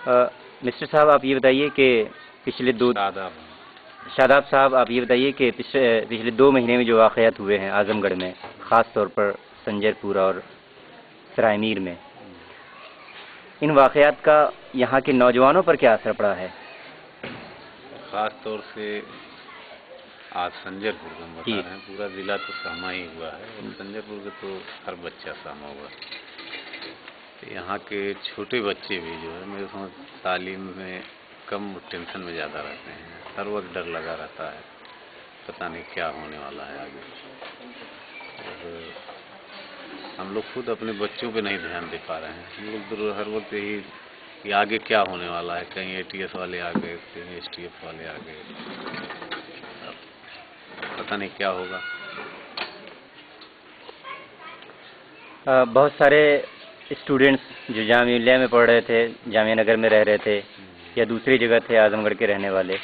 Mister साहब आप ये बताइए कि पिछले दो शादाब साहब आप ये बताइए कि पिछले 2 महीने में जो वाक़यात हुए हैं आज़मगढ़ में, ख़ास तौर पर संजरपुर और सराय मीर में, इन वाक़यात का यहाँ के नौजवानों पर क्या असर पड़ा है? ख़ास तौर से आज संजरपुर का हम बता रहे हैं, पूरा ज़िला तो सहमा ही हुआ है और संजरपुर का तो हर बच्चा सहमा हुआ है। तो यहाँ के छोटे बच्चे भी जो है मेरे समझ तालीम में कम टेंशन में ज़्यादा रहते हैं, हर वक्त डर लगा रहता है, पता नहीं क्या होने वाला है आगे। और हम लोग खुद अपने बच्चों पे नहीं ध्यान दे पा रहे हैं। हम लोग तो हर वक्त यही कि आगे क्या होने वाला है, कहीं ATS वाले आ गए, कहीं STF वाले आ गए, पता नहीं क्या होगा। बहुत सारे स्टूडेंट्स जो जामिया मिल्लिया में पढ़ रहे थे, जामिया नगर में रह रहे थे या दूसरी जगह थे आज़मगढ़ के रहने वाले,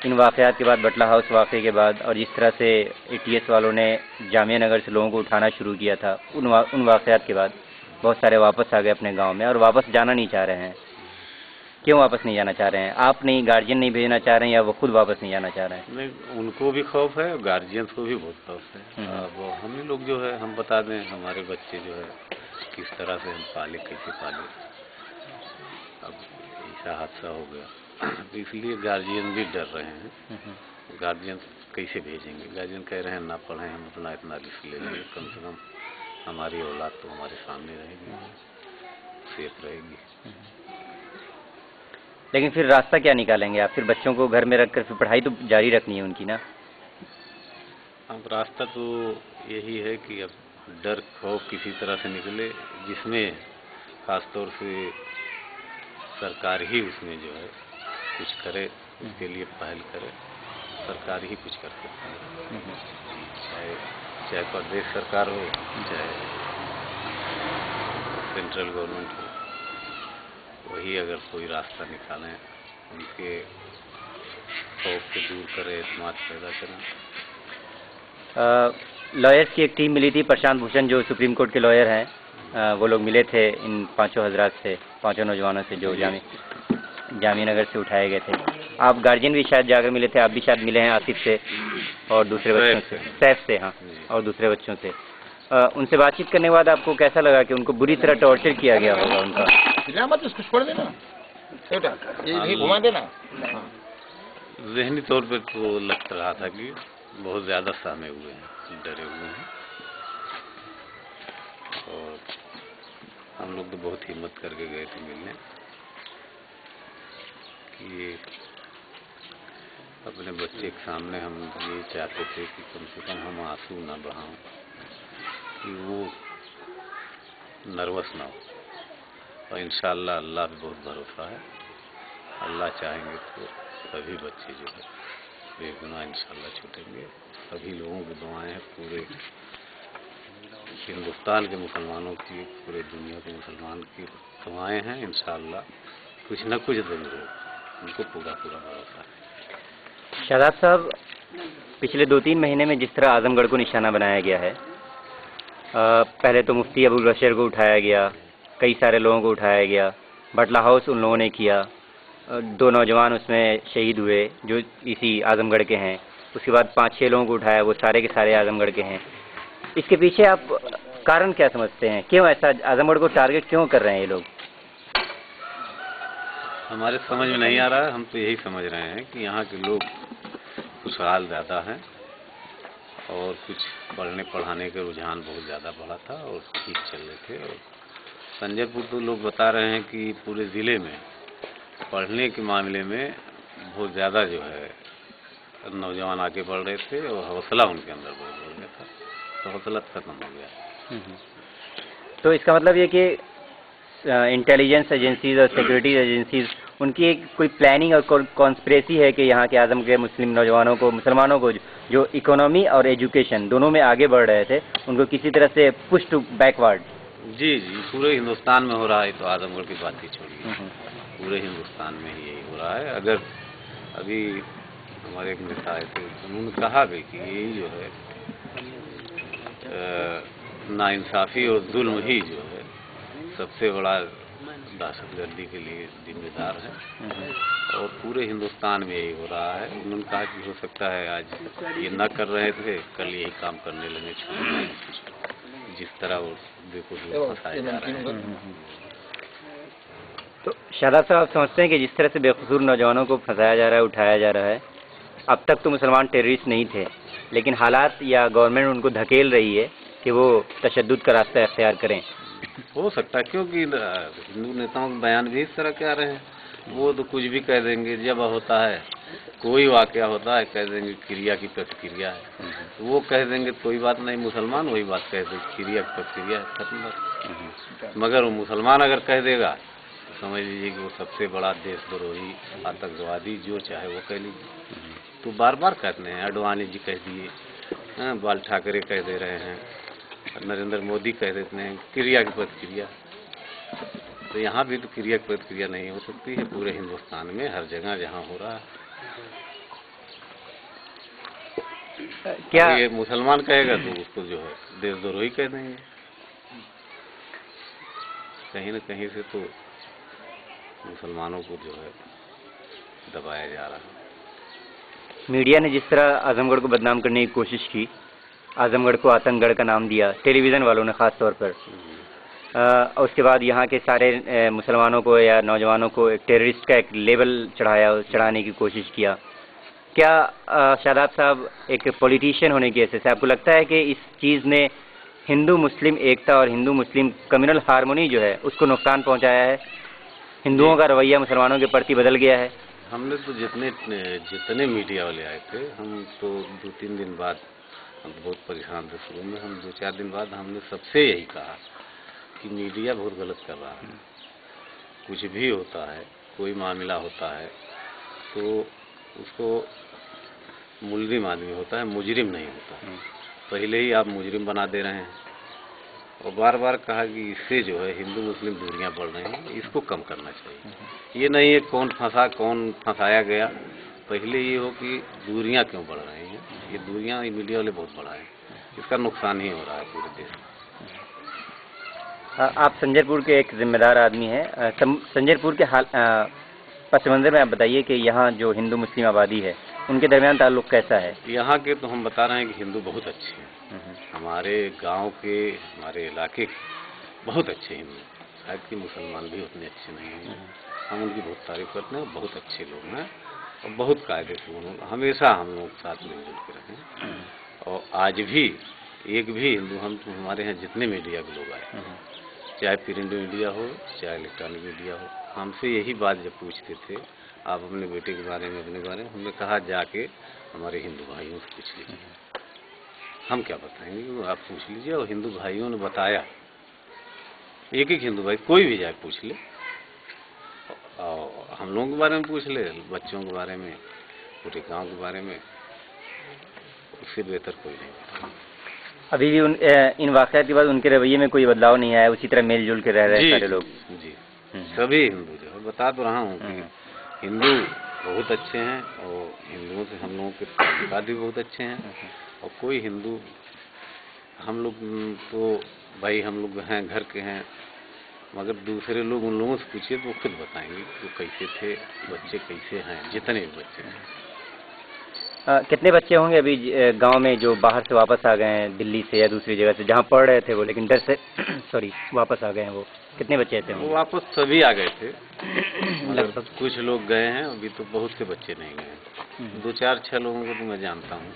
इन वाक़यात के बाद, बटला हाउस वाक़े के बाद और जिस तरह से ATS वालों ने जामिया नगर से लोगों को उठाना शुरू किया था, उन वाक़यात के बाद बहुत सारे वापस आ गए अपने गांव में और वापस जाना नहीं चाह रहे हैं। क्यों वापस नहीं जाना चाह रहे हैं? आप नहीं, गार्जियन नहीं भेजना चाह रहे हैं या वो खुद वापस नहीं जाना चाह रहे हैं? नहीं, उनको भी खौफ है, गार्जियंस को भी बहुत खौफ है। अब हम ही लोग जो है, हम बता दें हमारे बच्चे जो है किस तरह से हम पाले, कैसे पाले, अब ऐसा हादसा हो गया तो इसलिए गार्जियन भी डर रहे हैं। गार्जियन कैसे भेजेंगे? गार्जियन कह रहे हैं ना पढ़ें, हम अपना इतना रिस्क ले लेंगे, कम से कम हमारी औलाद तो हमारे सामने रहेगी, सेफ रहेगी। लेकिन फिर रास्ता क्या निकालेंगे आप? फिर बच्चों को घर में रखकर फिर पढ़ाई तो जारी रखनी है उनकी ना? अब रास्ता तो यही है कि अब डर खौफ किसी तरह से निकले, जिसमें खास तौर से सरकार ही उसमें जो है कुछ करे, उसके लिए पहल करे। सरकार ही कुछ कर सकती है, चाहे प्रदेश सरकार हो, चाहे सेंट्रल गवर्नमेंट हो, वही अगर कोई रास्ता निकालें, उनके खौफ को दूर करें, एतमाद पैदा करें। लॉयर्स की एक टीम मिली थी, प्रशांत भूषण जो सुप्रीम कोर्ट के लॉयर हैं, वो लोग मिले थे इन 5 हज़रात से, 5 नौजवानों से जो जामिया नगर से उठाए गए थे। आप गार्जियन भी शायद जाकर मिले थे, आप भी शायद मिले हैं आसिफ से और दूसरे बच्चों से, सैफ से, हाँ, और दूसरे बच्चों से। उनसे बातचीत करने के बाद आपको कैसा लगा कि उनको बुरी तरह टॉर्चर किया गया होगा? उनका मत उसको छोड़ देना, ये घुमा देना। ज़हनी तौर पर तो लग रहा था कि बहुत ज़्यादा सहमे हुए हैं, डरे हुए हैं, और हम लोग तो बहुत हिम्मत करके गए थे मिलने कि अपने बच्चे के सामने हम ये चाहते थे कि कम से कम हम आंसू ना बहाएं, कि वो नर्वस ना हो। और इंशाअल्लाह अल्लाह पे बहुत भरोसा है, अल्लाह चाहेंगे तो सभी बच्चे जो है बेगुनाह इंशाअल्लाह छूटेंगे। सभी लोगों की दुआएं हैं, पूरे हिंदुस्तान के मुसलमानों की, पूरे दुनिया के मुसलमान की दुआएं हैं, इंशाअल्लाह कुछ न कुछ ज़रूर हो, उनको पूरा भरोसा है। शादाब साहब, पिछले 2-3 महीने में जिस तरह आज़मगढ़ को निशाना बनाया गया है, पहले तो मुफ्ती अबुल बशर को उठाया गया, कई सारे लोगों को उठाया गया, बटला हाउस उन लोगों ने किया, 2 नौजवान उसमें शहीद हुए जो इसी आज़मगढ़ के हैं, उसके बाद 5-6 लोगों को उठाया, वो सारे के सारे आज़मगढ़ के हैं। इसके पीछे आप कारण क्या समझते हैं? क्यों ऐसा आज़मगढ़ को टारगेट क्यों कर रहे हैं ये लोग? हमारे समझ में नहीं आ रहा है। हम तो यही समझ रहे हैं कि यहाँ के लोग खुशहाल ज़्यादा हैं और कुछ पढ़ने पढ़ाने के रुझान बहुत ज़्यादा बढ़ा था और ठीक चल रहे थे। और संजयपुर तो लोग बता रहे हैं कि पूरे ज़िले में पढ़ने के मामले में बहुत ज़्यादा जो है नौजवान आगे बढ़ रहे थे और हौसला उनके अंदर बहुत बढ़ गया था, तो हौसला खत्म हो गया। तो इसका मतलब ये कि इंटेलिजेंस एजेंसीज और सिक्योरिटी एजेंसीज, उनकी एक कोई प्लानिंग और कॉन्स्पिरेसी है कि यहाँ के आज़म के मुस्लिम नौजवानों को, मुसलमानों को जो इकोनॉमी और एजुकेशन दोनों में आगे बढ़ रहे थे, उनको किसी तरह से पुश टू बैकवर्ड। जी, पूरे हिंदुस्तान में हो रहा है, तो आज़मगढ़ की बात ही छोड़िए, पूरे हिंदुस्तान में ही यही हो रहा है। अगर अभी हमारे एक नेता आए थे, उन्होंने कहा भी कि यही जो है नाइंसाफ़ी और जुल्म ही जो है सबसे बड़ा दहशतगर्दी के लिए जिम्मेदार है और पूरे हिंदुस्तान में यही हो रहा है। उन्होंने कहा कि हो सकता है आज ये न कर रहे थे, कल यही काम करने लगे, जिस तरह वो बेकसूर फंसाए जा रहे हैं। तो शादाब साहब, आप समझते हैं कि जिस तरह से बेकसूर नौजवानों को फंसाया जा रहा है, उठाया जा रहा है, अब तक तो मुसलमान टेररिस्ट नहीं थे, लेकिन हालात या गवर्नमेंट उनको धकेल रही है कि वो तशद्दुद का रास्ता इख्तियार करें? हो सकता है, क्योंकि हिंदू नेताओं के बयान भी इस तरह के आ रहे हैं। वो तो कुछ भी कह देंगे, जब होता है कोई वाकया होता है कह देंगे क्रिया की प्रतिक्रिया है, तो वो कह देंगे कोई बात नहीं, मुसलमान वही बात कह देंगे क्रिया की प्रतिक्रिया है, खत्म बात। मगर वो मुसलमान अगर कह देगा तो समझ लीजिए कि वो सबसे बड़ा देशद्रोही, आतंकवादी, जो चाहे वो कह लीजिए। तो बार बार कहते हैं, अडवाणी जी कह दिए, बाल ठाकरे कह दे रहे हैं, नरेंद्र मोदी कह देते हैं क्रिया की प्रतिक्रिया। तो यहाँ भी तो क्रिया की प्रतिक्रिया नहीं हो सकती है, पूरे हिंदुस्तान में हर जगह जहाँ हो रहा है। क्या ये मुसलमान कहेगा तो उसको जो है देशद्रोही कह देंगे। कहीं न कहीं से तो मुसलमानों को जो है दबाया जा रहा है। मीडिया ने जिस तरह आजमगढ़ को बदनाम करने की कोशिश की, आजमगढ़ को आतंकगढ़ का नाम दिया, टेलीविज़न वालों ने ख़ास तौर पर, उसके बाद यहाँ के सारे मुसलमानों को या नौजवानों को एक टेररिस्ट का एक लेबल चढ़ाने की कोशिश किया। क्या शादाब साहब, एक पॉलिटिशियन होने की हैसियत से आपको लगता है कि इस चीज़ ने हिंदू मुस्लिम एकता और हिंदू मुस्लिम कम्युनल हार्मोनी जो है उसको नुकसान पहुँचाया है? हिंदुओं का रवैया मुसलमानों के प्रति बदल गया है? हमने तो जितने मीडिया वाले आए थे, हम तो 2-3 दिन बाद, हम बहुत परेशान थे शुरू में, हम 2-4 दिन बाद हमने सबसे यही कहा कि मीडिया बहुत गलत कर रहा है। कुछ भी होता है, कोई मामला होता है तो उसको मुल्जिम आदमी होता है, मुजरिम नहीं होता। पहले ही आप मुजरिम बना दे रहे हैं। और बार बार कहा कि इससे जो है हिंदू मुस्लिम दूरियां बढ़ रही हैं, इसको कम करना चाहिए। ये नहीं है कौन फंसा कौन फंसाया गया, पहले ये हो कि दूरियां क्यों बढ़ रही हैं। ये दूरियां मीडिया वाले बहुत बढ़ाए, इसका नुकसान ही हो रहा है पूरे देश में। आप संजरपुर के एक जिम्मेदार आदमी हैं। संजरपुर के पस मंज़र में आप बताइए कि यहाँ जो हिंदू मुस्लिम आबादी है उनके दरमियान ताल्लुक़ कैसा है? यहाँ के तो हम बता रहे हैं कि हिंदू बहुत अच्छे हैं। हमारे गांव के, हमारे इलाके के बहुत अच्छे हिंदू, शायद कि मुसलमान भी उतने अच्छे नहीं हैं। हम उनकी बहुत तारीफ करते हैं, बहुत अच्छे लोग हैं और बहुत कायदे से उन्होंने हमेशा हम लोग साथ मिलजुल के रहें। और आज भी एक भी हिंदू, हम हमारे यहाँ जितने मीडिया के लोग आए, चाहे प्रिंट मीडिया हो चाहे इलेक्ट्रॉनिक मीडिया हो, हमसे यही बात जब पूछते थे आप अपने बेटे के बारे में, अपने बारे में, हमने कहा जाके हमारे हिंदू भाइयों से पूछ लीजिए, हम क्या बताएंगे, आप पूछ लीजिए। और हिंदू भाइयों ने बताया, एक एक हिंदू भाई कोई भी जाए पूछ ले, और हम लोगों के बारे में पूछ ले, बच्चों के बारे में, पूरे गांव के बारे में, उससे बेहतर कोई नहीं। अभी भी इन वाक़यात के बाद उनके रवैये में कोई बदलाव नहीं आया, उसी तरह मिलजुल के रह रहे हैं सारे लोग? जी, सभी हिंदू जो है, बता तो रहा हूँ कि हिंदू बहुत अच्छे हैं और हिंदुओं से हम लोगों के ताल्लुकात भी बहुत अच्छे हैं। और कोई हिंदू, हम लोग तो भाई हम लोग हैं, घर के हैं, मगर दूसरे लोग, उन लोगों से पूछिए तो वो खुद बताएंगे वो कैसे थे, बच्चे कैसे हैं, जितने भी बच्चे हैं। कितने बच्चे होंगे अभी गांव में जो बाहर से वापस आ गए हैं दिल्ली से या दूसरी जगह से, जहां पढ़ रहे थे वो लेकिन डर से सॉरी वापस आ गए हैं? वो कितने बच्चे थे? वो वापस सभी आ गए थे, लगभग कुछ लोग गए हैं, अभी तो बहुत से बच्चे नहीं गए। 2-4-6 लोगों को तो मैं जानता हूँ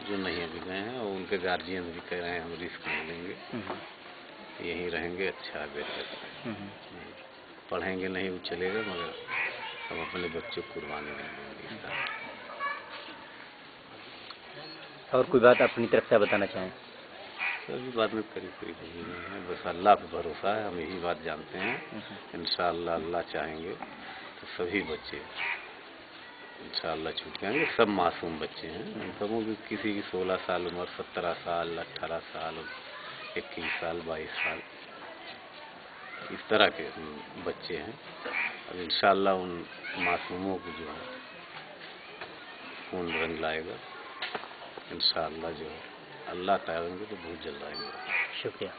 जो नहीं अभी गए हैं, और उनके गार्जियन भी कह रहे हैं हम रिस्क नहीं लेंगे, यहीं रहेंगे, अच्छा बेहतर, पढ़ेंगे नहीं वो चलेगा, मगर हम अपने बच्चों को कुर्बानी नहीं देंगे। और कोई बात अपनी तरफ से बताना चाहें? सभी बात में करीब नहीं है, बस अल्लाह पे भरोसा है, हम यही बात जानते हैं। इंशाअल्लाह अल्लाह चाहेंगे तो सभी बच्चे इंशाअल्लाह छूट जाएंगे। सब मासूम बच्चे हैं, उन सबों की किसी की 16 साल उम्र, 17 साल, 18 साल, 21 साल, 22 साल, इस तरह के बच्चे हैं। अब इंशाअल्लाह उन मासूमों को जो है पूर्ण रंग लाएगा इंशाअल्लाह, जो है अल्लाह चाहेंगे तो बहुत जल्द आएंगे। शुक्रिया।